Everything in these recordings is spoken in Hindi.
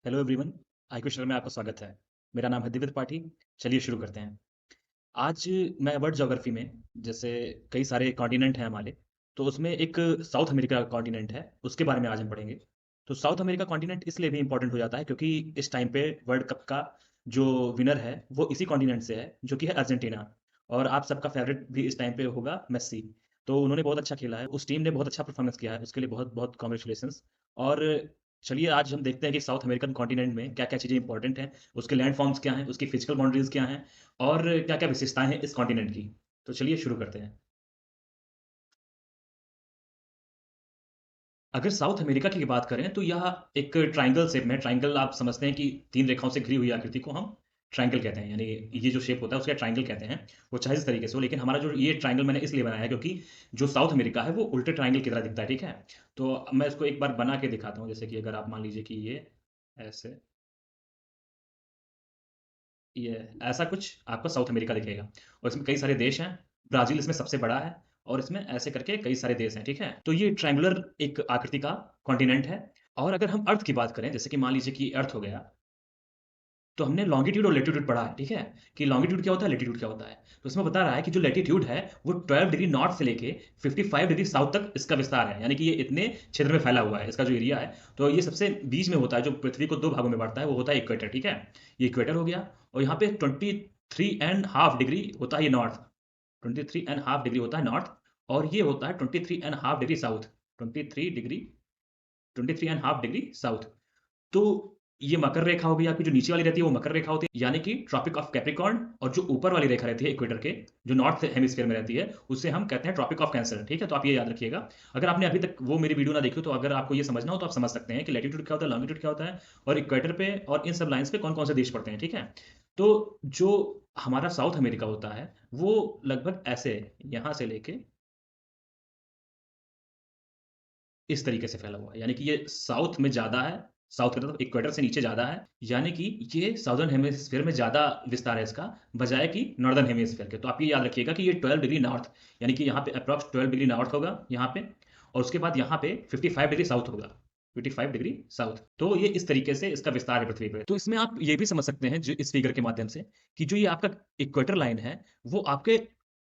Hello everyone. आई क्वेश्चन में आपका स्वागत है। मेरा नाम है दिव्य त्रिपाठी। चलिए शुरू करते हैं। आज मैं वर्ल्ड ज्योग्राफी में जैसे कई सारे कॉन्टिनेंट हैं हमारे, तो उसमें एक साउथ अमेरिका कॉन्टिनेंट है, उसके बारे में आज हम पढ़ेंगे। तो साउथ अमेरिका कॉन्टिनेंट इसलिए भी इम्पोर्टेंट हो जाता है क्योंकि इस टाइम पे वर्ल्ड कप का जो विनर है वो इसी कॉन्टिनेंट से है, जो कि है अर्जेंटीना। और आप सबका फेवरेट भी इस टाइम पे होगा मेस्सी। तो उन्होंने बहुत अच्छा खेला है, उस टीम ने बहुत अच्छा परफॉर्मेंस किया है, उसके लिए बहुत बहुत कॉन्ग्रेचुलेसन्स। और चलिए आज हम देखते हैं कि साउथ अमेरिकन कॉन्टिनेंट में क्या क्या चीज़ें इंपॉर्टेंट हैं, उसके लैंड फॉर्म्स क्या हैं, उसकी फिजिकल बाउंड्रीज क्या हैं, और क्या-क्या विशेषताएँ हैं इस कॉन्टिनेंट की। तो चलिए शुरू करते हैं। अगर साउथ अमेरिका की बात करें तो यह एक ट्रायंगल शेप में, ट्रायंगल आप समझते हैं कि 3 रेखाओं से घिरी हुई आकृति को हम ट्रायंगल कहते हैं। यानी ये जो शेप होता है उसे ट्रायंगल कहते हैं। वो चाहे इस तरीके से हो, लेकिन हमारा जो ये ट्रायंगल मैंने इसलिए बनाया है क्योंकि जो साउथ अमेरिका है वो उल्टे ट्रायंगल की तरह दिखता है, ठीक है? तो मैं इसको एक बार बना के दिखाता हूँ। जैसे कि अगर आप मान लीजिए कि ये ऐसे, ये ऐसा कुछ आपको साउथ अमेरिका दिखेगा और इसमें कई सारे देश हैं। ब्राज़ील इसमें सबसे बड़ा है और इसमें ऐसे करके कई सारे देश हैं, ठीक है? तो ये ट्रायंगुलर एक आकृति का कॉन्टिनेंट है। और अगर हम अर्थ की बात करें, जैसे कि मान लीजिए कि अर्थ हो गया, तो हमने लॉन्गिट्यूड और लैटिट्यूड पढ़ा है, ठीक है? कि लॉन्गिट्यूड क्या होता है, लैटिट्यूड क्या होता है। तो इसमें बता रहा है कि जो लैटिट्यूड है वो 12 डिग्री नॉर्थ से लेके 55 डिग्री साउथ तक इसका विस्तार है। यानी कि ये इतने क्षेत्र में फैला हुआ है, इसका जो एरिया है। तो ये सबसे बीच में होता है, जो पृथ्वी को 2 भागों में बाँटता है, वो होता है इक्वेटर, ठीक है? ये इक्वेटर हो गया। और यहाँ पे 23 एंड हाफ डिग्री होता है ये नॉर्थ। 23 एंड हाफ डिग्री होता है नॉर्थ। और ये होता है 23 and half degree south. 23 degree 23 and half degree south. तो ये मकर रेखा हो गई आपकी, जो नीचे वाली रहती है वो मकर रेखा होती है, यानी कि ट्रॉपिक ऑफ कैप्रिकॉर्न। और जो ऊपर वाली रेखा रहती है इक्वेटर के, जो नॉर्थ हेमिस्फीयर में रहती है, उसे हम कहते हैं ट्रॉपिक ऑफ कैंसर, ठीक है? तो आप ये याद रखिएगा। अगर आपने अभी तक वो मेरी वीडियो ना देखी हो, तो अगर आपको ये समझना हो तो आप समझ सकते हैं कि लैटिट्यूड क्या होता है, लॉन्गिट्यूड क्या होता है, और इक्वेटर पे और इन सब लाइन्स पे कौन-कौन से देश पड़ते हैं, ठीक है? तो जो हमारा साउथ अमेरिका होता है, वो लगभग ऐसे यहाँ से लेके इस तरीके से फैला हुआ है। यानी कि ये साउथ में ज़्यादा है, साउथ की तरफ इक्वेटर से नीचे ज़्यादा है, यानी कि ये साउदर्न हेमिस्फीयर में ज़्यादा विस्तार है इसका, बजाय कि नॉर्दर्न हेमिस्फीयर के। तो आप ये याद रखिएगा कि ये 12 डिग्री नॉर्थ, यानी कि यहाँ पे एप्रॉक्स 12 डिग्री नॉर्थ होगा यहाँ पे, और उसके बाद यहाँ पे 55 डिग्री साउथ होगा, 55 डिग्री साउथ। तो ये इस तरीके से इसका विस्तार है पृथ्वी पे। तो इसमें आप ये भी समझ सकते हैं जो इस फिगर के माध्यम से, कि जो ये आपका इक्वेटर लाइन है, वो आपके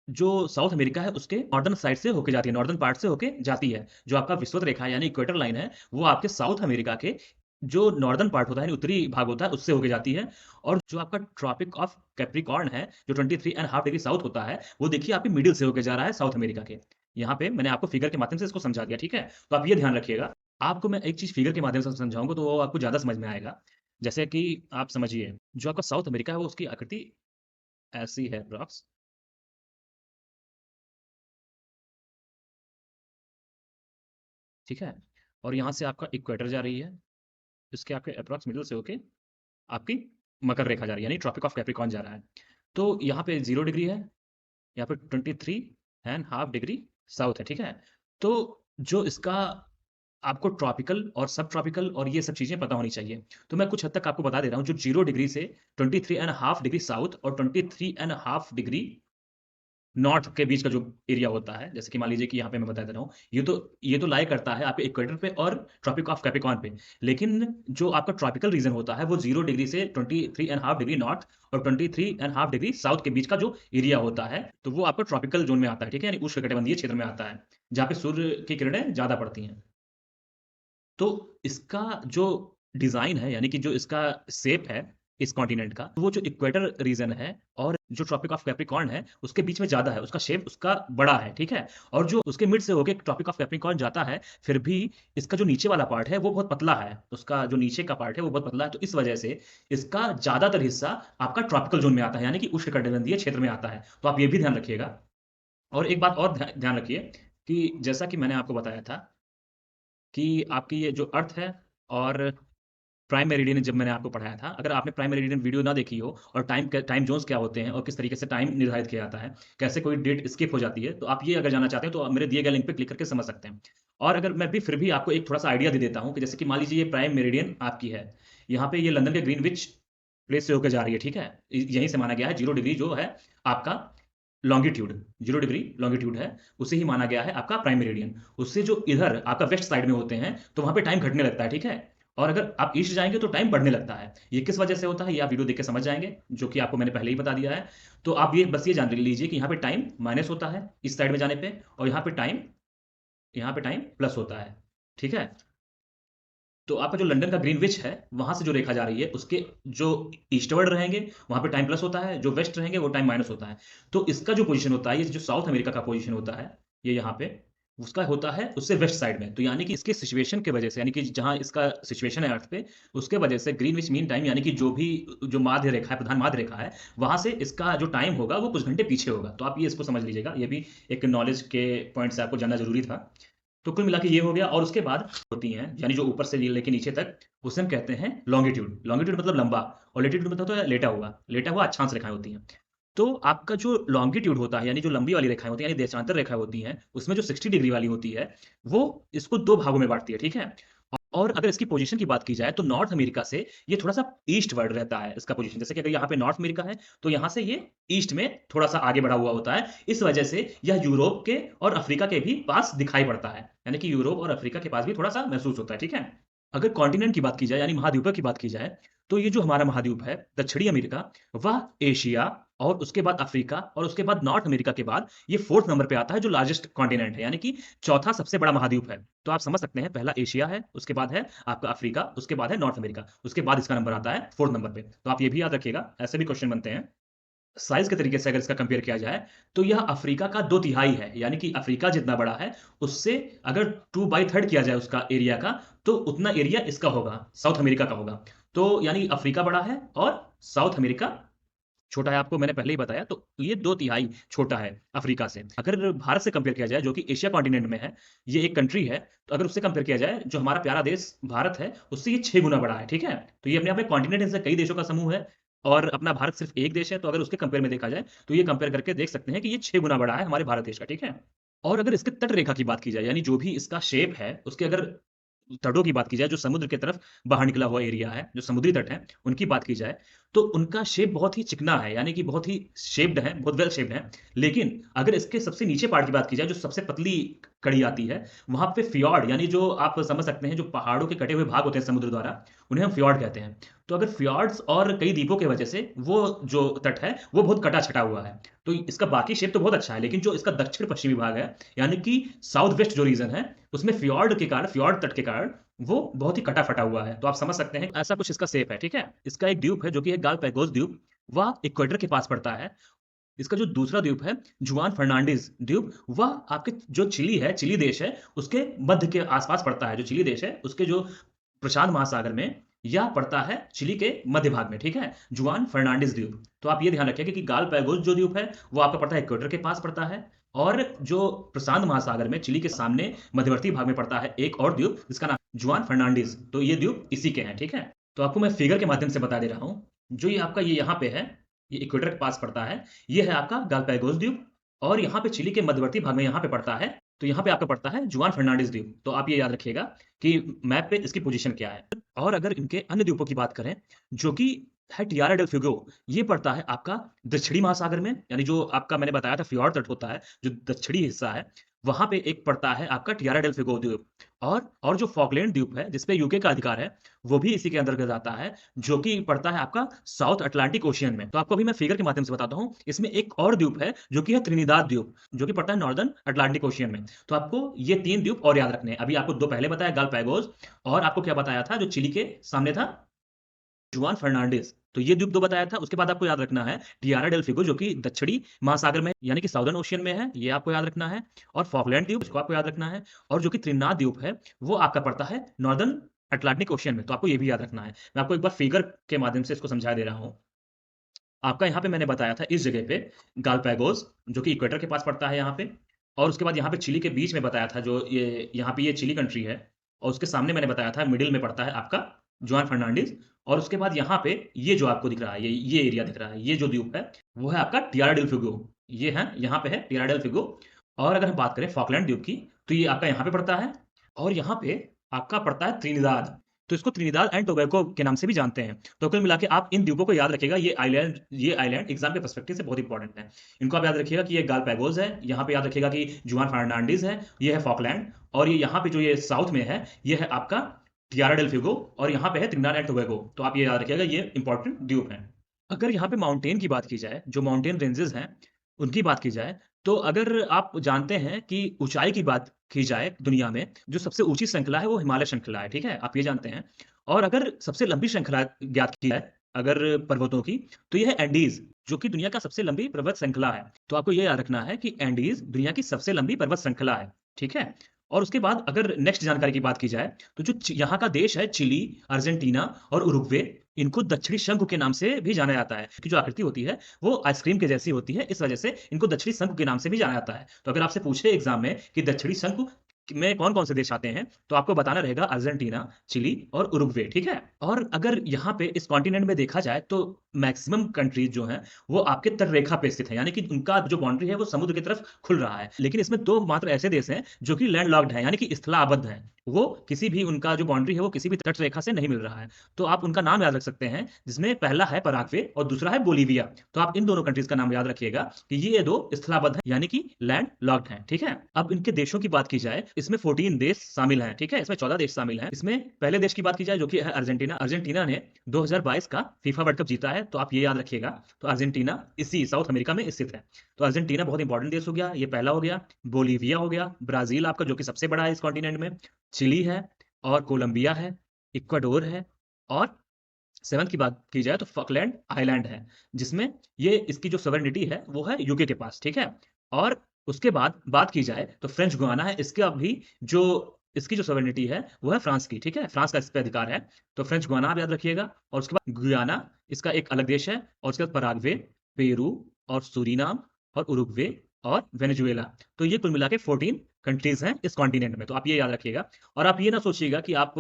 जो साउथ अमेरिका है उसके नॉर्दर्न साइड से होके जाती है, नॉर्दर्न पार्ट से होके जाती है। जो आपका विषुवत रेखा है यानी इक्वेटर लाइन है, वो आपके साउथ अमेरिका के जो नॉर्दर्न पार्ट होता है, यानी उत्तरी भाग होता है, उससे होके जाती है। और जो आपका ट्रॉपिक ऑफ कैप्रिकॉर्न है, जो 23 एंड हाफ डिग्री साउथ होता है, वो देखिए आपके मिडिल से होके जा रहा है साउथ अमेरिका के। यहाँ पे मैंने आपको फिगर के माध्यम से इसको समझा दिया, ठीक है? तो आप ये ध्यान रखिएगा। आपको मैं एक चीज़ फिगर के माध्यम से समझाऊँगा तो वो आपको ज़्यादा समझ में आएगा। जैसे कि आप समझिए, जो आपका साउथ अमेरिका है वो उसकी आकृति ऐसी है एप्रॉक्स, ठीक है? और यहाँ से आपका इक्वेटर जा रही है, इसके आपके एप्रॉक्स मिडल से होके आपकी मकर रेखा जा रही है, यानी ट्रॉपिक ऑफ कैप्रिकॉर्न जा रहा है। तो यहाँ पे 0 डिग्री है, यहाँ पे 23 एंड हाफ डिग्री साउथ है, ठीक है? तो जो इसका आपको ट्रॉपिकल और सब ट्रॉपिकल और ये सब चीज़ें पता होनी चाहिए। तो मैं कुछ हद तक आपको बता दे रहा हूँ, जो 0 डिग्री से 23 एंड हाफ डिग्री साउथ और 23 एंड हाफ डिग्री नॉर्थ के बीच का जो एरिया होता है, जैसे कि मान लीजिए कि यहाँ पे मैं बता दे रहा हूँ, ये तो लाई करता है आपके इक्वेटर पे और ट्रॉपिक ऑफ कैप्रिकॉर्न पे। लेकिन जो आपका ट्रॉपिकल रीजन होता है, वो 0 डिग्री से 23 एंड हाफ डिग्री नॉर्थ और 23 एंड हाफ डिग्री साउथ के बीच का जो एरिया होता है, तो वो आपका ट्रॉपिकल ज़ोन में आता है, ठीक है? यानी उष्णकटिबंधीय क्षेत्र में आता है, जहाँ पे सूर्य की किरणें ज़्यादा पड़ती हैं। तो इसका जो डिज़ाइन है, यानी कि जो इसका शेप है इस कॉन्टिनेंट का, वो जो इक्वेटर रीजन है और जो ट्रॉपिक ऑफ कैप्रिकॉर्न है, उसके बीच में ज़्यादा है, उसका शेप उसका बड़ा है, ठीक है? और जो उसके मिड से होके ट्रॉपिक ऑफ कैप्रिकॉर्न जाता है, फिर भी इसका जो नीचे वाला पार्ट है, वो बहुत पतला है। उसका जो नीचे का पार्ट है, वो बहुत पतला है, तो इस वजह से इसका ज़्यादातर हिस्सा आपका ट्रॉपिकल ज़ोन में आता है, यानी कि उष्णकटिबंधीय क्षेत्र में आता है। तो आप ये भी ध्यान रखिएगा। और एक बात और ध्यान रखिए कि जैसा कि मैंने आपको बताया था कि आपकी ये जो अर्थ है और प्राइम मेरिडियन जब मैंने आपको पढ़ाया था, अगर आपने प्राइम मेरिडियन वीडियो ना देखी हो और टाइम ज़ोन्स क्या होते हैं और किस तरीके से टाइम निर्धारित किया जाता है, कैसे कोई डेट स्किप हो जाती है, तो आप ये अगर जानना चाहते हैं तो आप मेरे दिए गए लिंक पे क्लिक करके समझ सकते हैं। और अगर मैं भी फिर भी आपको एक थोड़ा-सा आइडिया दे देता हूँ कि जैसे कि मान लीजिए ये प्राइम मेरिडियन आपकी है। यहाँ पे ये लंदन के ग्रीनविच प्लेस से होकर जा रही है, ठीक है? यहीं से माना गया है 0 डिग्री जो है आपका लॉन्गिट्यूड, 0 डिग्री लॉन्गिट्यूड है, उसे ही माना गया है आपका प्राइम मेरिडियन। उससे जो इधर आपका वेस्ट साइड में होते हैं, तो वहाँ पे टाइम घटने लगता है, ठीक है? और अगर आप ईस्ट जाएँगे तो टाइम बढ़ने लगता है। ये किस वजह से होता है, ये आप वीडियो देख के समझ जाएँगे, जो कि आपको मैंने पहले ही बता दिया है। तो आप ये बस ये जान लीजिए कि यहाँ पे टाइम माइनस होता है इस साइड में जाने पे, और यहाँ पे टाइम प्लस होता है, ठीक है? तो आपका जो लंदन का ग्रीनविच है, वहाँ से जो रेखा जा रही है, उसके जो ईस्टवर्ड रहेंगे, वहाँ पे टाइम प्लस होता है, जो वेस्ट रहेंगे, वो टाइम माइनस होता है। तो इसका जो पोज़ीशन होता है, ये जो साउथ अमेरिका का पोज़ीशन होता है, ये यहाँ पे, उसका होता है उससे वेस्ट साइड में। तो यानी कि इसके सिचुएशन की वजह से, यानी कि जहाँ इसका सिचुएशन है अर्थ पे, उसके वजह से ग्रीनविच मीन टाइम, यानी कि जो भी जो माध्य रेखा है, प्रधान माध्य रेखा है, वहाँ से इसका जो टाइम होगा, वो कुछ घंटे पीछे होगा। तो आप ये इसको समझ लीजिएगा, ये भी एक नॉलेज के पॉइंट से आपको जानना ज़रूरी था। तो कुल मिला के ये हो गया, और उसके बाद होती हैं, यानी जो ऊपर से लेके नीचे तक, उसे हम कहते हैं लॉन्गिट्यूड। लॉन्गिट्यूड मतलब लंबा, और लेटीट्यूड मतलब होता है लेटा हुआ अक्षांश रेखाएँ होती हैं। तो आपका जो लॉन्गिट्यूड होता है, यानी जो लंबी वाली रेखाएँ होती हैं, यानी देशांतर रेखाएँ होती हैं, उसमें जो 60 डिग्री वाली होती है, वो इसको 2 भागों में बाँटती है, ठीक है? और अगर इसकी पोज़ीशन की बात की जाए, तो नॉर्थ अमेरिका से ये थोड़ा-सा ईस्टवर्ड रहता है इसका पोज़ीशन। जैसे कि अगर यहाँ पे नॉर्थ अमेरिका है, तो यहाँ से ये ईस्ट में थोड़ा-सा आगे बढ़ा हुआ होता है। इस वजह से यह यूरोप के और अफ्रीका के भी पास दिखाई पड़ता है। यानी कि यूरोप और अफ्रीका के पास भी थोड़ा-सा महसूस होता है, ठीक है? अगर कॉन्टिनेंट की बात की जाए, यानी महाद्वीपों की बात की जाए, तो ये जो हमारा महाद्वीप है, दक्षिणी अमेरिका, वह एशिया और उसके बाद अफ्रीका और उसके बाद नॉर्थ अमेरिका के बाद ये 4th नंबर पे आता है, जो लार्जेस्ट कॉन्टिनेंट है, यानी कि चौथा सबसे बड़ा महाद्वीप है। तो आप समझ सकते हैं, पहला एशिया है, उसके बाद है आपका अफ्रीका, उसके बाद है नॉर्थ अमेरिका, उसके बाद इसका नंबर आता है 4th नंबर पे। तो आप ये भी याद रखिएगा, ऐसे भी क्वेश्चन बनते हैं। साइज़ के तरीके से अगर इसका कंपेयर किया जाए, तो यह अफ्रीका का 2/3 है, यानी कि अफ्रीका जितना बड़ा है, उससे अगर 2/3 किया जाए उसका एरिया का, तो उतना एरिया इसका होगा, साउथ अमेरिका का होगा। तो यानी अफ्रीका बड़ा है और साउथ अमेरिका छोटा है, आपको मैंने पहले ही बताया। तो ये 2/3 छोटा है अफ्रीका से। अगर भारत से कंपेयर किया जाए, जो कि एशिया कॉन्टिनेंट में है, ये एक कंट्री है, तो अगर उससे कंपेयर किया जाए, जो हमारा प्यारा देश भारत है, उससे ये 6 गुना बड़ा है, ठीक है? तो ये अपने आप में कॉन्टिनेंट है, जैसे कई देशों का समूह है, और अपना भारत सिर्फ़ एक देश है, तो अगर उसके कंपेयर में देखा जाए, तो ये कंपेयर करके देख सकते हैं कि ये 6 गुना बड़ा है हमारे भारत देश का, ठीक है? और अगर इसके तट रेखा की बात की जाए, यानी जो भी इसका शेप है, उसके अगर तटों की बात की जाए, जो समुद्र की तरफ बाहर निकला हुआ एरिया है, जो समुद्री तट हैं, उनकी बात की जाए, तो उनका शेप बहुत ही चिकना है, यानी कि बहुत ही शेप्ड है, बहुत वेल शेप्ड है। लेकिन अगर इसके सबसे नीचे पार्ट की बात की जाए, जो सबसे पतली कड़ी आती है, वहाँ पे फ्यॉर्ड, यानी जो आप समझ सकते हैं, जो पहाड़ों के कटे हुए भाग होते हैं समुद्र द्वारा, उन्हें हम फ्यॉर्ड कहते हैं। तो अगर फ्यॉर्ड्स और कई द्वीपों की वजह से वो जो तट है, वो बहुत कटा-छँटा हुआ है। तो इसका बाकी शेप तो बहुत अच्छा है, लेकिन जो इसका दक्षिण-पश्चिमी भाग है, यानी कि साउथ वेस्ट जो रीजन है, उसमें फ्यॉर्ड के कारण, फ्यॉर्ड तट के कारण, वो बहुत ही कटा-फटा हुआ है। तो आप समझ सकते हैं, ऐसा कुछ इसका शेप है, ठीक है? इसका एक द्वीप है, जो कि है गालापागोस द्वीप, वह इक्वेटर के पास पड़ता है। इसका जो दूसरा द्वीप है, जुआन फर्नांडीज़ द्वीप, वह आपके जो चिली है, चिली देश है, उसके मध्य के आस-पास पड़ता है। जो चिली देश है, उसके जो प्रशांत महासागर में, यह पड़ता है चिली के मध्य भाग में, ठीक है? जुआन फर्नांडीज़ द्वीप। तो आप ये ध्यान रखिएगा कि गालापागोस जो द्वीप है, वो आपका पड़ता है इक्वेटर के पास पड़ता है, और जो प्रशांत महासागर में चिली के सामने मध्यवर्ती भाग में पड़ता है एक और द्वीप, जिसका नाम जुआन फर्नांडीज़। तो ये द्वीप इसी के हैं, ठीक है? तो आपको मैं फिगर के माध्यम से बता दे रहा हूँ। जो ये आपका ये यहाँ पे है, ये इक्वेटर के पास पड़ता है, ये है आपका गालापागोस द्वीप, और यहाँ पे चिली के मध्यवर्ती भाग में यहाँ पे पड़ता है, तो यहाँ पे आपका पड़ता है जुआन फर्नांडीज़ द्वीप। तो आप ये याद रखिएगा कि मैप पे इसकी पोज़ीशन क्या है। और अगर इनके अन्य द्वीपों की बात करें, जो कि है टिएरा डेल फ्यूगो, ये पड़ता है आपका दक्षिणी महासागर में, यानी जो आपका मैंने बताया था फ्यॉर्ड तट होता है, जो दक्षिणी हिस्सा है, वहाँ पे एक पड़ता है आपका टिएरा डेल फ्यूगो द्वीप। और जो फॉकलैंड द्वीप है, जिसपे यूके का अधिकार है, वो भी इसी के अंतर्गत आता है, जो कि पड़ता है आपका साउथ अटलांटिक ओशियन में। तो आपको अभी मैं फिगर के माध्यम से बताता हूँ। इसमें एक और द्वीप है, जो कि है त्रिनिदाद द्वीप, जो कि पड़ता है नॉर्दर्न अटलांटिक ओशियन में। तो आपको ये 3 द्वीप और याद रखने हैं। अभी आपको 2 पहले बताया, गालापागोस, और आपको क्या बताया था, जो चिली के सामने था, जुआन फर्नांडीज़। तो ये द्वीप 2 बताया था। उसके बाद आपको याद रखना है टिएरा डेल फ्यूगो, जो कि दक्षिणी महासागर में, यानी कि साउदर्न ओशियन में है, ये आपको याद रखना है। और फॉकलैंड द्वीप, इसको आपको याद रखना है। और जो कि त्रिनिदाद द्वीप है, वो आपका पड़ता है नॉर्दर्न अटलांटिक ओशियन में। तो आपको ये भी याद रखना है। मैं आपको एक बार फिगर के माध्यम से इसको समझा दे रहा हूँ। आपका यहाँ पे मैंने बताया था इस जगह पे गालापागोस, जो कि इक्वेटर के पास पड़ता है यहाँ पे, और उसके बाद यहाँ पे चिली के बीच में बताया था, जो ये यहाँ पे ये चिली कंट्री है, और उसके सामने मैंने बताया था मिडिल में पड़ता है आपका जुआन फर्नांडीज़, और उसके बाद यहाँ पे ये जो आपको दिख रहा है, ये एरिया दिख रहा है, ये जो द्वीप है, वो है आपका टिएरा डेल फ्यूगो। ये है, यहाँ पे है टिएरा डेल फ्यूगो। और अगर हम बात करें फॉकलैंड द्वीप की, तो ये आपका यहाँ पे पड़ता है, और यहाँ पे आपका पड़ता है त्रिनिदाद। तो इसको त्रिनिदाद एंड टोबैगो के नाम से भी जानते हैं। तो कुल मिला के आप इन द्वीपों को याद रखिएगा। ये आइलैंड एग्ज़ाम के पर्सपेक्टिव से बहुत इंपॉर्टेंट है। इनको आप याद रखिएगा कि ये गालापागोस है, यहाँ पे याद रखिएगा कि जुआन फर्नांडीज़ है, ये है फॉकलैंड, और ये यहाँ पे जो ये साउथ में है, ये है आपका टियारा डेल फ्यूगो, और यहाँ पे है त्रिनिदाद एंड टोबैगो। तो आप ये याद रखिएगा, ये इंपॉर्टेंट द्वीप हैं। अगर यहाँ पे माउंटेन की बात की जाए, जो माउंटेन रेंजेस हैं, उनकी बात की जाए, तो अगर आप जानते हैं कि ऊँचाई की बात की जाए दुनिया में, जो सबसे ऊँची श्रृंखला है वो हिमालय श्रृंखला है, ठीक है? आप ये जानते हैं। और अगर सबसे लंबी श्रृंखला ज्ञात की जाए अगर पर्वतों की, तो ये है एंडीज़, जो कि दुनिया का सबसे लंबी पर्वत श्रृंखला है। तो आपको ये याद रखना है कि एंडीज़ दुनिया की सबसे लंबी पर्वत श्रृंखला है, ठीक है? और उसके बाद अगर नेक्स्ट जानकारी की बात की जाए, तो जो यहाँ का देश है चिली, अर्जेंटीना और उरुग्वे, इनको दक्षिणी शंकु के नाम से भी जाना जाता है। इनकी जो आकृति होती है वो आइसक्रीम के जैसी होती है, इस वजह से इनको दक्षिणी शंकु के नाम से भी जाना जाता है। तो अगर आपसे पूछे एग्जाम में कि दक्षिणी शंकु में कौन कौन से देश आते हैं, तो आपको बताना रहेगा अर्जेंटीना, चिली और उरुग्वे, ठीक है? और अगर यहाँ पे इस कॉन्टिनेंट में देखा जाए, तो मैक्सिमम कंट्रीज जो हैं वो आपके तटरेखा पे स्थित है, यानी कि उनका जो बाउंड्री है वो समुद्र की तरफ खुल रहा है। लेकिन इसमें दो मात्र ऐसे देश हैं जो कि लैंडलॉक्ड हैं, यानी कि स्थलाबद्ध हैं। वो किसी भी, उनका जो बाउंड्री है वो किसी भी तट रेखा से नहीं मिल रहा है। तो आप उनका नाम याद रख सकते हैं, जिसमें पहला है पराग्वे और दूसरा है बोलीविया। तो आप इन दोनों कंट्रीज का नाम याद रखिएगा कि ये दो स्थलाबद्ध हैं, यानी कि लैंड लॉक्ड हैं, ठीक है? अब इनके देशों की बात की जाए, इसमें 14 देश शामिल हैं, ठीक है? इसमें 14 देश शामिल हैं। इसमें पहले देश की बात की जाए जो कि है अर्जेंटीना। अर्जेंटीना ने 2022 का फीफा वर्ल्ड कप जीता है, तो आप ये याद रखिएगा। तो अर्जेंटीना इसी साउथ अमेरिका में स्थित है। तो अर्जेंटीना बहुत इंपॉर्टेंट देश हो गया, ये पहला हो गया। बोलीविया हो गया, ब्राजील आपका जो कि सबसे बड़ा है इस कॉन्टिनेंट में, चिली है और कोलंबिया है, इक्वाडोर है, और 7th की बात की जाए तो फॉकलैंड आइलैंड है, जिसमें ये इसकी जो सॉवरेनिटी है वो है यूके के पास, ठीक है? और उसके बाद बात की जाए तो फ्रेंच गुयाना है, इसका भी जो इसकी जो सॉवरेनिटी है वो है फ्रांस की, ठीक है? फ्रांस का इस पे अधिकार है। तो फ्रेंच गुयाना आप याद रखिएगा। और उसके बाद गुयाना, इसका एक अलग देश है। और उसके बाद पराग्वे, पेरू और सूरीनाम और उरुग्वे और वेनेजुएला। तो ये कुल मिला के 14 कंट्रीज हैं इस कॉन्टिनेंट में। तो आप ये याद रखिएगा। और आप ये ना सोचिएगा कि आप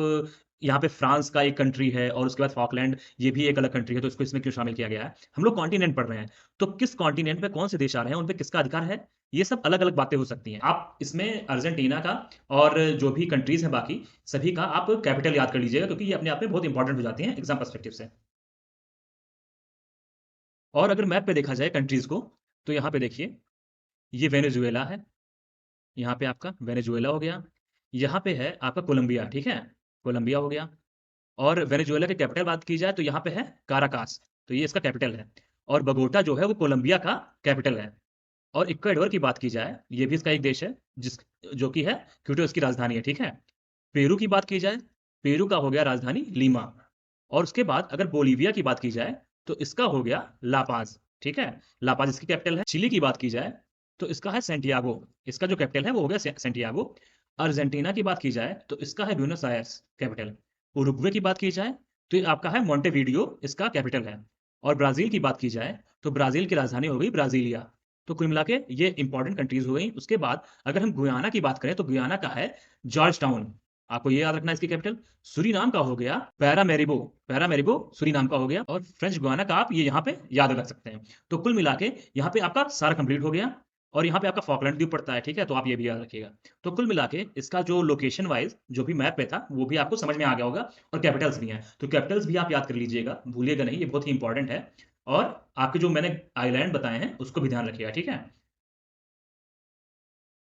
यहाँ पे फ्रांस का एक कंट्री है और उसके बाद फॉकलैंड, ये भी एक अलग कंट्री है, तो इसको इसमें क्यों शामिल किया गया है? हम लोग कॉन्टिनेंट पढ़ रहे हैं, तो किस कॉन्टिनेंट पे कौन से देश आ रहे हैं, उन पे किसका अधिकार है, ये सब अलग-अलग बातें हो सकती हैं। आप इसमें अर्जेंटीना का और जो भी कंट्रीज हैं बाकी, सभी का आप कैपिटल याद कर लीजिएगा, क्योंकि ये अपने आप में बहुत इंपॉर्टेंट हो जाती हैं एग्जाम पर्सपेक्टिव से। और अगर मैप पे देखा जाए कंट्रीज को, तो यहाँ पे देखिए, ये वेनेजुएला है, यहाँ पे आपका वेनेजुएला हो गया। यहाँ पे है आपका कोलंबिया, ठीक है? कोलंबिया हो गया। और वेनेजुएला की कैपिटल बात की जाए तो यहाँ पे है काराकास, तो ये इसका कैपिटल है। और बगोटा जो है वो कोलंबिया का कैपिटल है। और इक्वाडोर की बात की जाए, ये भी इसका एक देश है, जिस जो कि है क्यूटो, इसकी राजधानी है, ठीक है? पेरू की बात की जाए, पेरू का हो गया राजधानी लीमा। और उसके बाद अगर बोलीविया की बात की जाए, तो इसका हो गया लापाज, ठीक है? लापाज इसकी कैपिटल है। चिली की बात की जाए, तो इसका है सैंटियागो, इसका जो कैपिटल है वो हो गया सैंटियागो। अर्जेंटीना की बात की जाए, तो इसका है ब्यूनस आयर्स कैपिटल। उरुग्वे की बात की जाए, तो ये आपका है मोंटेवीडियो, इसका कैपिटल है। और ब्राज़ील की बात की जाए, तो ब्राज़ील की राजधानी हो गई ब्राज़ीलिया। तो कुल मिला के ये इंपॉर्टेंट कंट्रीज़ हो गई। उसके बाद अगर हम गुयाना की बात करें, तो गुयाना का है जॉर्ज टाउन, आपको ये याद रखना है इसकी कैपिटल। सूरीनाम का हो गया पैरामेरिबो, पैरामेरिबो सूरीनाम का हो गया। और फ्रेंच गुयाना का आप ये यहाँ पे याद रख सकते हैं। तो कुल मिला के यहाँ पे आपका सारा कंप्लीट हो गया। और यहाँ पे आपका फॉकलैंड द्वीप पड़ता है, ठीक है? तो आप ये भी याद रखिएगा। तो कुल मिला के इसका जो लोकेशन वाइज़ जो भी मैप पे था, वो भी आपको समझ में आ गया होगा, और कैपिटल्स भी हैं। तो कैपिटल्स भी आप याद कर लीजिएगा, भूलिएगा नहीं, ये बहुत ही इंपॉर्टेंट है। और आपके जो मैंने आइलैंड बताए हैं, उसको भी ध्यान रखिएगा, ठीक है?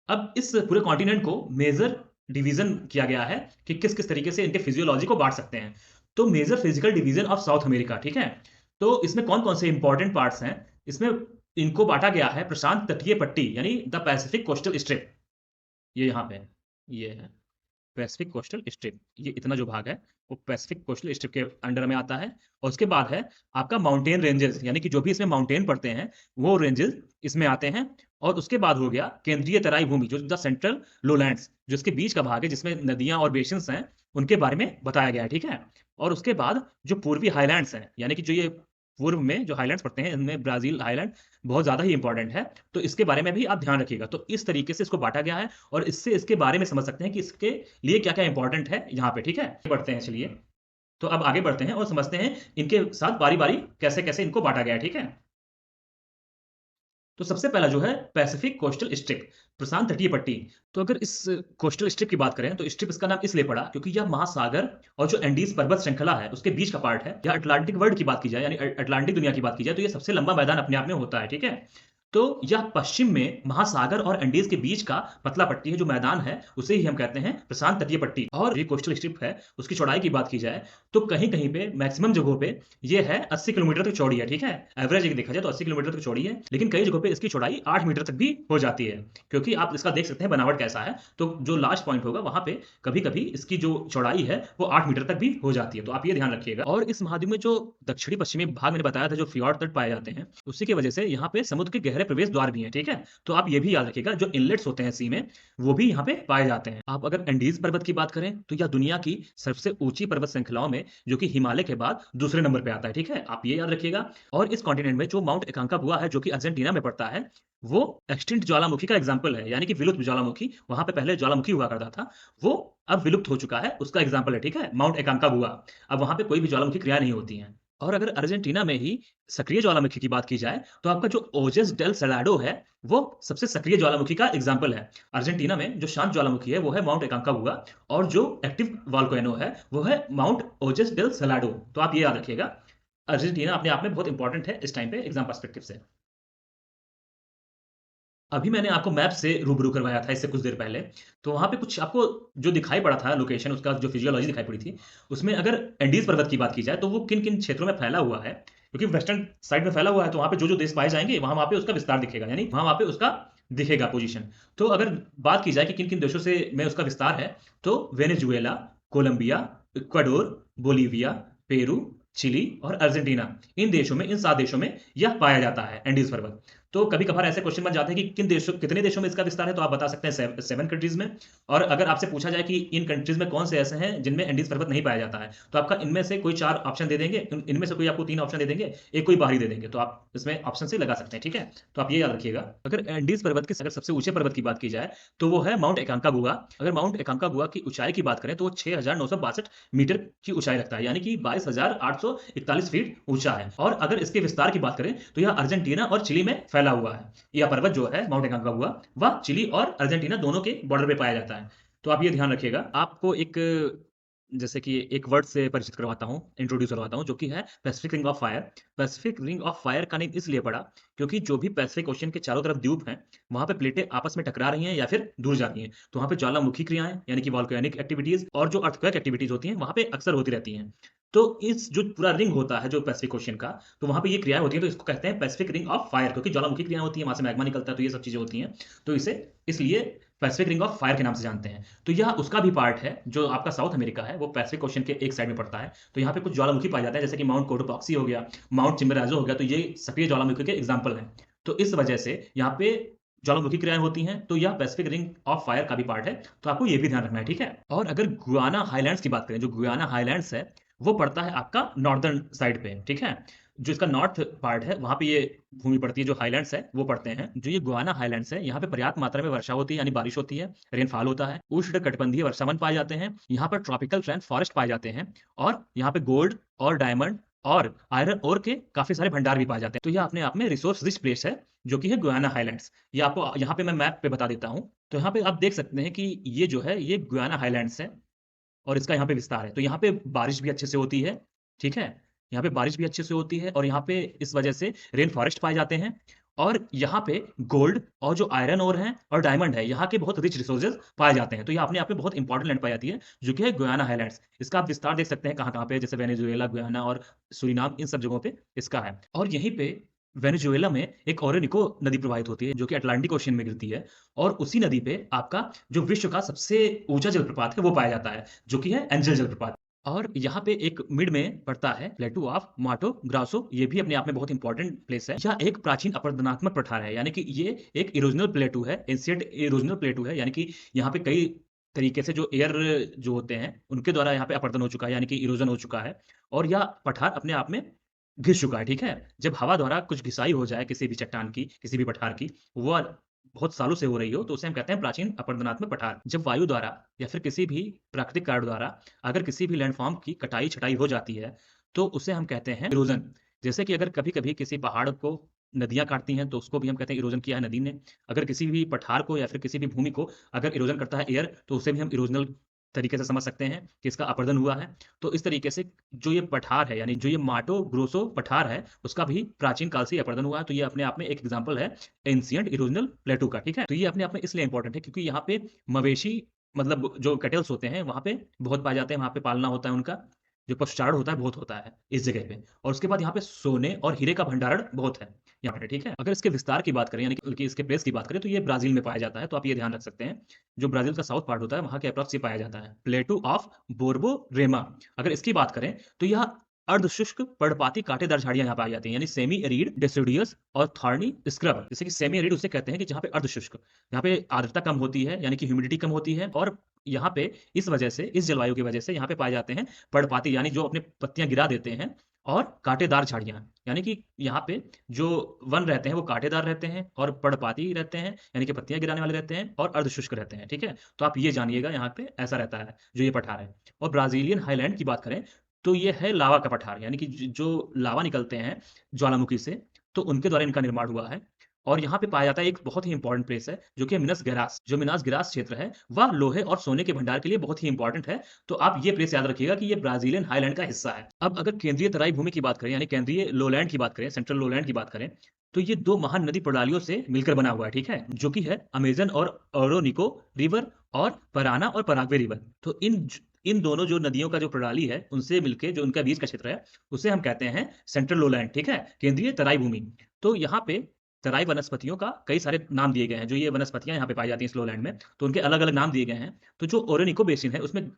अब इस पूरे कॉन्टिनेंट को मेजर डिवीजन किया गया है कि किस-किस तरीके से इनके फिजियोलॉजी को बाँट सकते हैं। तो major physical division of South America, ठीक है? तो इसमें कौन-कौन से इंपॉर्टेंट पार्ट्स हैं? इसमें इनको बाँटा गया है प्रशांत तटीय पट्टी, यानी द पैसिफिक कोस्टल स्ट्रिप, ये यहाँ पे है, ये है। पैसिफिक कोस्टल स्ट्रिप, ये इतना जो भाग है वो पैसिफिक कोस्टल स्ट्रिप के अंडर में आता है। और उसके बाद है आपका माउंटेन रेंजेस, यानी कि जो भी इसमें माउंटेन पड़ते हैं वो रेंजेस इसमें आते हैं। और उसके बाद हो गया केंद्रीय तराई भूमि, जो द सेंट्रल लोलैंड्स, जो इसके बीच का भाग है जिसमें नदियां और बेसिन्स हैं, उनके बारे में बताया गया है, ठीक है? और उसके बाद जो पूर्वी हाईलैंड्स हैं, यानी कि जो ये पूर्व में जो हाईलैंड्स पड़ते हैं, इनमें ब्राजील हाईलैंड बहुत ज़्यादा ही इंपॉर्टेंट है। तो इसके बारे में भी आप ध्यान रखिएगा। तो इस तरीके से इसको बाँटा गया है, और इससे इसके बारे में समझ सकते हैं कि इसके लिए क्या-क्या इंपॉर्टेंट है यहाँ पे, ठीक है? बढ़ते हैं चलिए। तो अब आगे बढ़ते हैं और समझते हैं इनके साथ बारी-बारी कैसे-कैसे इनको बाँटा गया है, ठीक है? तो सबसे पहला जो है पैसिफिक कोस्टल स्ट्रिप, प्रशांत तटीय पट्टी। तो अगर इस कोस्टल स्ट्रिप की बात करें, तो स्ट्रिप इसका नाम इसलिए पड़ा क्योंकि यह महासागर और जो एंडीज पर्वत श्रृंखला है उसके बीच का पार्ट है। या अटलांटिक वर्ल्ड की बात की जाए, यानी अटलांटिक दुनिया की बात की जाए, तो ये सबसे लंबा मैदान अपने आप में होता है, ठीक है? तो यह पश्चिम में महासागर और एंडीज के बीच का पतला पट्टी है, जो मैदान है, उसे ही हम कहते हैं प्रशांत तटीय पट्टी। और ये कोस्टल स्ट्रिप है, उसकी चौड़ाई की बात की जाए, तो कहीं-कहीं पे मैक्सिमम जगहों पे ये है 80 किलोमीटर तक चौड़ी है, ठीक है? एवरेज एक देखा जाए तो 80 किलोमीटर तक चौड़ी है, लेकिन कई जगहों पे इसकी चौड़ाई 8 मीटर तक भी हो जाती है, क्योंकि आप इसका देख सकते हैं बनावट कैसा है। तो जो लास्ट पॉइंट होगा, वहाँ पे कभी-कभी इसकी जो चौड़ाई है, वो 8 मीटर तक भी हो जाती है, तो आप ये ध्यान रखिएगा। और इस महाद्वीप में जो दक्षिणी-पश्चिमी भाग मैंने बताया था, जो फ्योर्ड तट पाए जाते हैं, उसी की वजह से यहाँ पे समुद्र के गहरे प्रवेश द्वार भी हैं, ठीक है? तो आप ये भी याद रखिएगा, जो इनलेट्स होते हैं सी में, वो भी यहाँ पे पाए जाते हैं। आप अगर एंडीज पर्वत की बात करें, तो यह दुनिया की सबसे ऊँची पर्वत श्रृंखलाओं में, जो कि हिमालय के बाद दूसरे नंबर पे आता है, ठीक है? आप ये याद रखिएगा। और इस कॉन्टिनेंट में जो माउंट एकांकागुआ है, जो कि अर्जेंटीना में पड़ता है, वो एक्सटिंक्ट ज्वालामुखी का एग्ज़ाम्पल है, यानी कि विलुप्त ज्वालामुखी। वहाँ पे पहले ज्वालामुखी हुआ करता था, वो अब विलुप्त हो चुका है, उसका एग्ज़ाम्पल है, ठीक है? माउंट एकांकागुआ। अब वहाँ पे कोई भी ज्वालामुखी क्रिया नहीं होती है। और अगर अर्जेंटीना में ही सक्रिय ज्वालामुखी की बात की जाए, तो आपका जो ओजेस डेल सैलाडो है, वो सबसे सक्रिय ज्वालामुखी का एग्ज़ाम्पल है। अर्जेंटीना में जो शांत ज्वालामुखी है, वो है माउंट एकांकागुआ, और जो एक्टिव वोल्केनो है, वो है माउंट ओजेस डेल सैलाडो। तो आप ये याद रखिएगा। अर्जेंटीना अपने आप में बहुत इंपॉर्टेंट है इस टाइम पे एग्ज़ाम पर्सपेक्टिव से। अभी मैंने आपको मैप से रूबरू करवाया था इससे कुछ देर पहले, तो वहाँ पे कुछ आपको जो दिखाई पड़ा था लोकेशन, उसका जो फिजियोलॉजी दिखाई पड़ी थी, उसमें अगर एंडीज़ पर्वत की बात की जाए, तो वो किन-किन क्षेत्रों में फैला हुआ है, क्योंकि वेस्टर्न साइड में फैला हुआ है, तो वहाँ पे जो-जो देश पाए जाएँगे, वहाँ-वहाँ पे उसका विस्तार दिखेगा, यानी वहाँ-वहाँ पे उसका दिखेगा पोज़ीशन। तो अगर बात की जाए कि किन-किन देशों से में उसका विस्तार है, तो Venezuela, Colombia, Ecuador, Bolivia, Peru, Chile और अर्जेंटीना, इन देशों में, इन 7 देशों में यह पाया जाता है एंडीज़ पर्वत। तो कभी-कभार ऐसे क्वेश्चन बन जाते हैं कि कितने देशों में इसका विस्तार है, तो आप बता सकते हैं 7 कंट्रीज़ में। और अगर आपसे पूछा जाए कि इन कंट्रीज़ में कौन से ऐसे हैं जिनमें एंडीज़ पर्वत नहीं पाया जाता है, तो आपका इनमें से कोई 4 ऑप्शन दे देंगे, इनमें से कोई आपको 3 ऑप्शन दे देंगे, एक कोई बाहरी दे देंगे, तो आप इसमें ऑप्शन से लगा सकते हैं, ठीक है? तो आप ये याद रखिएगा। अगर एंडीज़ पर्वत के अगर सबसे ऊँचे पर्वत की बात की जाए, तो वो है माउंट एकांकागुआ। अगर माउंट एकांकागुआ की ऊँचाई की बात करें, तो वो 6,962 मीटर की ऊँचाई रखता है, यानी कि 22,841 फीट ऊँचा है। और अगर इसके विस्तार की बात करें, तो यह अर्जेंटीना और चिली में फैला हुआ है। यह पर्वत जो है माउंट एकांकागुआ, वह चिली और अर्जेंटीना दोनों के बॉर्डर पे पाया जाता है। तो आप ये ध्यान रखिएगा। आपको एक जैसे कि एक वर्ड से परिचित करवाता हूँ, इंट्रोड्यूस करवाता हूँ, जो कि है Pacific ring of fire. Pacific ring of fire का नेम इसलिए पड़ा, क्योंकि जो भी पैसिफिक ओशन के चारों तरफ द्वीप हैं, वहाँ पे प्लेटें आपस में टकरा रही हैं या फिर दूर जा रही हैं। तो वहाँ पे ज्वालामुखी क्रियाएँ, यानी कि वोल्केनिक एक्टिविटीज़ और जो अर्थक्वेक एक्टिविटीज़ होती हैं, वहाँ पे अक्सर होती रहती हैं। तो इस जो पूरा रिंग होता है जो पैसिफिक ओशन का, तो वहाँ पे ये क्रियाएँ होती हैं, तो इसको कहते हैं पैसिफिक रिंग ऑफ फायर, क्योंकि ज्वालामुखी क्रियाएँ होती हैं, वहाँ से मैग्मा निकलता है, तो ये सब चीज़ें होती हैं। तो इसे इसलिए पैसिफिक रिंग ऑफ फायर के नाम से जानते हैं। तो यह उसका भी पार्ट है, जो आपका साउथ अमेरिका है, वो पैसिफिक ओशन के एक साइड में पड़ता है। तो यहाँ पे कुछ ज्वालामुखी पाए जाते हैं, जैसे कि माउंट कोटोपॉक्सी हो गया, माउंट चिम्बोराज़ो हो गया, तो ये सक्रिय ज्वालामुखी के एग्ज़ाम्पल हैं। तो इस वजह से यहाँ पे ज्वालामुखी क्रियाएँ होती हैं, तो यह पैसिफिक रिंग ऑफ फायर का भी पार्ट है, तो आपको ये भी ध्यान रखना है, ठीक है? और अगर गुयाना हाइलैंड्स की बात करें, जो गुयाना हाइलैंड्स है, वो पड़ता है आपका नॉर्दर्न साइड पे, ठीक है? जो इसका नॉर्थ पार्ट है, वहाँ पे ये भूमि पड़ती है, जो हाइलैंड्स है, वो पड़ते हैं। जो ये गुयाना हाइलैंड्स है, यहाँ पे पर्याप्त मात्रा में वर्षा होती है, यानी बारिश होती है, रेनफॉल होता है, उष्णकटिबंधीय वर्षावन पाए जाते हैं, यहाँ पर ट्रॉपिकल रैन फॉरेस्ट पाए जाते हैं, और यहाँ पे गोल्ड और डायमंड और आयरन ओर के काफ़ी सारे भंडार भी पाए जाते हैं। तो यह अपने आप में रिसोर्स रिच प्लेस है, जो कि है गुयाना हाइलैंड्स। ये आपको यहाँ पे मैं मैप पे बता देता हूँ। तो यहाँ पे आप देख सकते हैं कि ये जो है, ये गुयाना हाइलैंड्स है और इसका यहाँ पे विस्तार है। तो यहाँ पे बारिश भी अच्छे से होती है, ठीक है? यहाँ पे बारिश भी अच्छे से होती है और यहाँ पे इस वजह से रेन फॉरेस्ट पाए जाते हैं और यहाँ पे गोल्ड और जो आयरन ओर है और डायमंड है, यहाँ के बहुत रिच रिसोर्सेज़ पाए जाते हैं। तो ये अपने आप में बहुत इंपॉर्टेंट लैंड पाई जाती है, जो कि है गुयाना हाइलैंड्स। इसका आप विस्तार देख सकते हैं कहाँ-कहाँ पे, जैसे वेनेजुएला, गुयाना और सूरीनाम, इन सब जगहों पे इसका है। और यहीं पे वेनेजुएला में एक ओरिनिको नदी प्रवाहित होती है, जो कि अटलांटिक ओशियन में गिरती है और उसी नदी पे आपका जो विश्व का सबसे ऊँचा जलप्रपात है, वो पाया जाता है, जो कि है एंजल जलप्रपात। और यहाँ पे एक मिड में पड़ता है प्लेटू ऑफ माटो ग्रासो, ये भी अपने आप में बहुत इंपॉर्टेंट प्लेस है। यह एक प्राचीन अपरदनात्मक पठार है, यानी कि ये एक इरोजनल प्लेटू है, एंशिएंट इरोजनल प्लेटू है, यानी कि यहाँ पे कई तरीके से जो एयर जो होते हैं, उनके द्वारा यहाँ पे अपरदन हो चुका है, यानी कि इरोजन हो चुका है और यह पठार अपने आप में घिस चुका है, ठीक है? जब हवा द्वारा कुछ घिसाई हो जाए किसी भी चट्टान की, किसी भी पठार की, वो बहुत सालों से हो रही हो, तो उसे हम कहते हैं प्राचीन अपरदनात्मक पठार। जब वायु द्वारा या फिर किसी भी प्राकृतिक कारण द्वारा अगर किसी भी लैंडफ़ॉर्म की कटाई-छँटाई हो जाती है, तो उसे हम कहते हैं इरोज़न। जैसे कि अगर कभी-कभी किसी पहाड़ को नदियाँ काटती हैं, तो उसको भी हम कहते हैं इरोज़न किया है नदी ने। अगर किसी भी पठार को या फिर किसी भी भूमि को अगर इरोज़न करता है एयर, तो उसे भी हम इरोज़नल तरीके से समझ सकते हैं कि इसका अपर्दन हुआ है। तो इस तरीके से जो ये पठार है, यानी जो ये माटो ग्रोसो पठार है, उसका भी प्राचीन काल से ही अपर्दन हुआ है। तो ये अपने आप में एक एग्जाम्पल है एंशिएंट इरोजनल प्लेटू का, ठीक है? तो ये अपने आप में इसलिए इंपॉर्टेंट है क्योंकि यहाँ पे मवेशी, मतलब जो कैटल्स होते हैं वहाँ पे बहुत पाए जाते हैं, वहाँ पे पालना होता है उनका, जो पशुचारण होता है बहुत होता है इस जगह पे। और उसके बाद यहाँ पे सोने और हीरे का भंडारण बहुत है यहाँ पे, ठीक है? अगर इसके विस्तार की बात करें, यानी कि इसके प्लेस की बात करें, तो ये ब्राज़ील में पाया जाता है। तो आप ये ध्यान रख सकते हैं, जो ब्राज़ील का साउथ पार्ट होता है, वहाँ के एप्रॉक्स ये पाया जाता है। प्लेटू ऑफ बोर्बोरेमा, अगर इसकी बात करें, तो यह अर्धशुष्क पर्णपाती कांटेदार झाड़ियाँ यहाँ पाई जाती हैं, यानी सेमी एरिड, डेसिडुअस और थॉर्नी स्क्रब। जैसे कि सेमी एरिड उसे कहते हैं कि जहाँ पे अर्धशुष्क, यहाँ पे आर्द्रता कम होती है, यानी कि ह्यूमिडिटी कम होती है, और यहाँ पे इस वजह से, इस जलवायु की वजह से यहाँ पे पाए जाते हैं पर्णपाती, यानी जो अपनी पत्तियाँ गिरा देते हैं, और कांटेदार झाड़ियाँ, यानी कि यहाँ पे जो वन रहते हैं वो कांटेदार रहते हैं और पर्णपाती रहते हैं, यानी कि पत्तियाँ गिराने वाले रहते हैं, और अर्धशुष्क रहते हैं, ठीक है? तो आप ये जानिएगा यहाँ पे ऐसा रहता है जो ये पठार है। और ब्राज़ीलियन हाईलैंड की बात करें, तो ये है लावा का पठार, यानी कि जो लावा निकलते हैं ज्वालामुखी से, तो उनके द्वारा इनका निर्माण हुआ है। और यहाँ पे पाया जाता है एक बहुत ही इंपॉर्टेंट प्लेस है, जो कि मिनस गेरास, जो मिनास गेरास क्षेत्र है, वह लोहे और सोने के भंडार के लिए बहुत ही इंपॉर्टेंट है। तो आप ये प्लेस याद रखिएगा कि ये ब्राज़ीलियन हाईलैंड का हिस्सा है। अब अगर केंद्रीय तराई भूमि की बात करें, यानी केंद्रीय लोलैंड की बात करें, सेंट्रल लोलैंड की बात करें, तो ये 2 महान नदी प्रणालियों से मिलकर बना हुआ है, ठीक है? जो कि है अमेज़न और ओरोनिको रिवर, और पराना और पराग्वे रिवर। तो इन दोनों जो नदियों का जो प्रणाली है, उनसे मिलके जो उनका बीच का क्षेत्र है, उसे हम कहते हैं सेंट्रल लोलैंड, ठीक है? केंद्रीय तराई भूमि। तो यहाँ पे तराई वनस्पतियों का कई सारे नाम दिए गए हैं, जो ये वनस्पतियाँ यहाँ पे पाई जाती हैं स्लोलैंड में, तो उनके अलग-अलग नाम दिए गए हैं। तो जो ओरेनिको बेसिन है, उसमें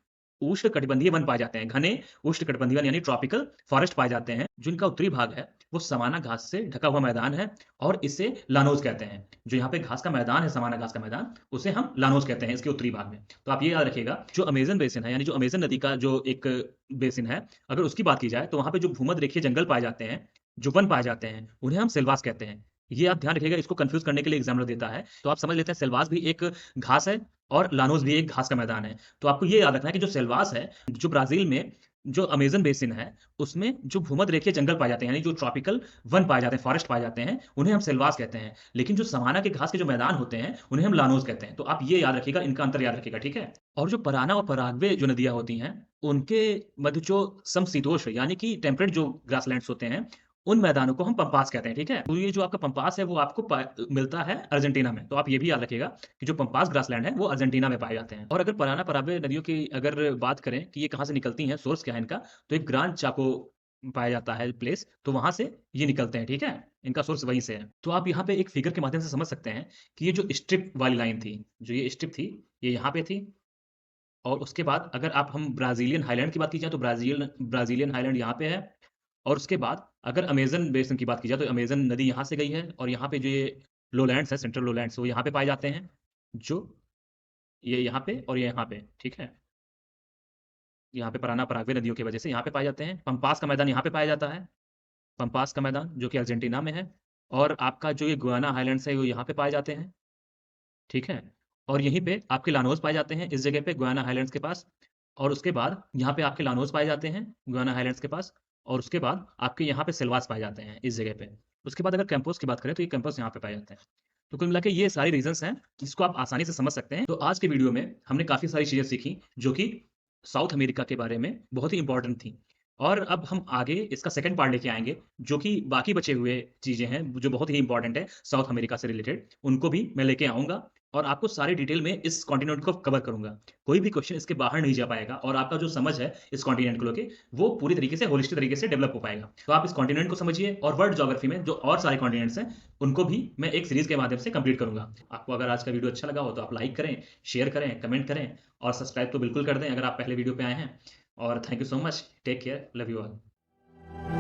उष्णकटिबंधीय वन पाए जाते हैं, घने उष्णकटिबंधीय वन, यानी ट्रॉपिकल फॉरेस्ट पाए जाते हैं। जो इनका उत्तरी भाग है, वो सवाना घास से ढका हुआ मैदान है, और इसे लानोस कहते हैं। जो यहाँ पे घास का मैदान है, सवाना घास का मैदान, उसे हम लानोस कहते हैं इसके उत्तरी भाग में। तो आप ये याद रखिएगा, जो अमेज़न बेसिन है, यानी जो अमेज़न नदी का जो एक बेसिन है, अगर उसकी बात की जाए, तो वहाँ पे जो भूमध्यरेखीय जंगल पाए जाते हैं, जो वन पाए जाते हैं, उन्हें हम सिल्वास कहते हैं। ये आप ध्यान रखिएगा, इसको कन्फ्यूज़ करने के लिए एग्ज़ामिनर देता है। तो आप समझ लेते हैं सिल्वास भी एक घास है, और लानोस भी एक घास का मैदान है। तो आपको ये याद रखना है कि जो सिल्वास है, जो ब्राज़ील में जो अमेज़न बेसिन है, उसमें जो भूमध्यरेखीय जंगल पाए जाते हैं, यानी जो ट्रॉपिकल वन पाए जाते हैं, फॉरेस्ट पाए जाते हैं, उन्हें हम सिल्वास कहते हैं। लेकिन जो सवाना के घास के जो मैदान होते हैं, उन्हें हम लानोस कहते हैं। तो आप ये याद रखिएगा, इनका अंतर याद रखिएगा, ठीक है? और जो पराना और पराग्वे जो नदियाँ होती हैं, उनके मध्य जो समशीतोष्ण, यानी कि टेम्परेट जो ग्रासलैंड्स होते हैं, उन मैदानों को हम पम्पास कहते हैं, ठीक है? तो ये जो आपका पम्पास है, वो आपको मिलता है अर्जेंटीना में। तो आप ये भी याद रखिएगा कि जो पम्पास ग्रासलैंड है, वो अर्जेंटीना में पाए जाते हैं। और अगर पराना, पराग्वे नदियों की अगर बात करें कि ये कहाँ से निकलती हैं, सोर्स क्या है इनका, तो एक ग्रांड चाको पाया जाता है प्लेस, तो वहाँ से ये निकलते हैं, ठीक है? इनका सोर्स वहीं से है। तो आप यहाँ पे एक फिगर के माध्यम से समझ सकते हैं कि ये जो स्ट्रिप वाली लाइन थी, जो ये स्ट्रिप थी, ये यहाँ पे थी, और उसके बाद अगर आप हम ब्राज़ीलियन हाईलैंड की बात की जाए, तो ब्राज़ीलियन हाईलैंड यहाँ पे है। और उसके बाद अगर अमेज़न बेसिन की बात की जाए, तो अमेज़न नदी यहाँ से गई है, और यहाँ पे जो ये लोलैंड्स हैं, सेंट्रल लोलैंड्स, वो यहाँ पे पाए जाते हैं, जो ये यहाँ पे और ये यहाँ पे, ठीक है? यहाँ पे पराना, पराग्वे नदियों की वजह से यहाँ पे पाए जाते हैं। पम्पास का मैदान यहाँ पे पाया जाता है, पम्पास का मैदान, जो कि अर्जेंटीना में है। और आपका जो ये गुयाना हाइलैंड्स है, वो यहाँ पे पाए जाते हैं, ठीक है? और यहीं पे आपके लानोस पाए जाते हैं, इस जगह पे गुयाना हाइलैंड्स के पास। और उसके बाद यहाँ पे आपके लानोस पाए जाते हैं, गुयाना हाइलैंड्स के पास। और उसके बाद आपके यहाँ पे सिल्वास पाए जाते हैं, इस जगह पे। उसके बाद अगर कैंपस की बात करें, तो ये कैंपस यहाँ पे पाए जाते हैं। तो कुल मिला के ये सारे रीज़न्स हैं, जिसको आप आसानी से समझ सकते हैं। तो आज के वीडियो में हमने काफ़ी सारी चीज़ें सीखी, जो कि साउथ अमेरिका के बारे में बहुत ही इम्पोर्टेंट थी। और अब हम आगे इसका सेकंड पार्ट लेके आएँगे, जो कि बाकी बचे हुए चीज़ें हैं, जो बहुत ही इम्पोर्टेंट है साउथ अमेरिका से रिलेटेड, उनको भी मैं लेके आऊँगा, और आपको सारी डिटेल में इस कॉन्टिनेंट को कवर करूँगा। कोई भी क्वेश्चन इसके बाहर नहीं जा पाएगा, और आपका जो समझ है इस कॉन्टिनेंट को लेके, वो पूरी तरीके से होलिस्टिक तरीके से डेवलप हो पाएगा। तो आप इस कॉन्टिनेंट को समझिए, और वर्ल्ड ज्योग्राफी में जो और सारे कॉन्टिनेंट्स हैं, उनको भी मैं एक सीरीज़ के माध्यम से कंप्लीट करूँगा। आपको अगर आज का वीडियो अच्छा लगा हो, तो आप लाइक करें, शेयर करें, कमेंट करें, और सब्सक्राइब तो बिल्कुल कर दें अगर आप पहले वीडियो पे आए हैं। और thank you so much. Take care. Love you all.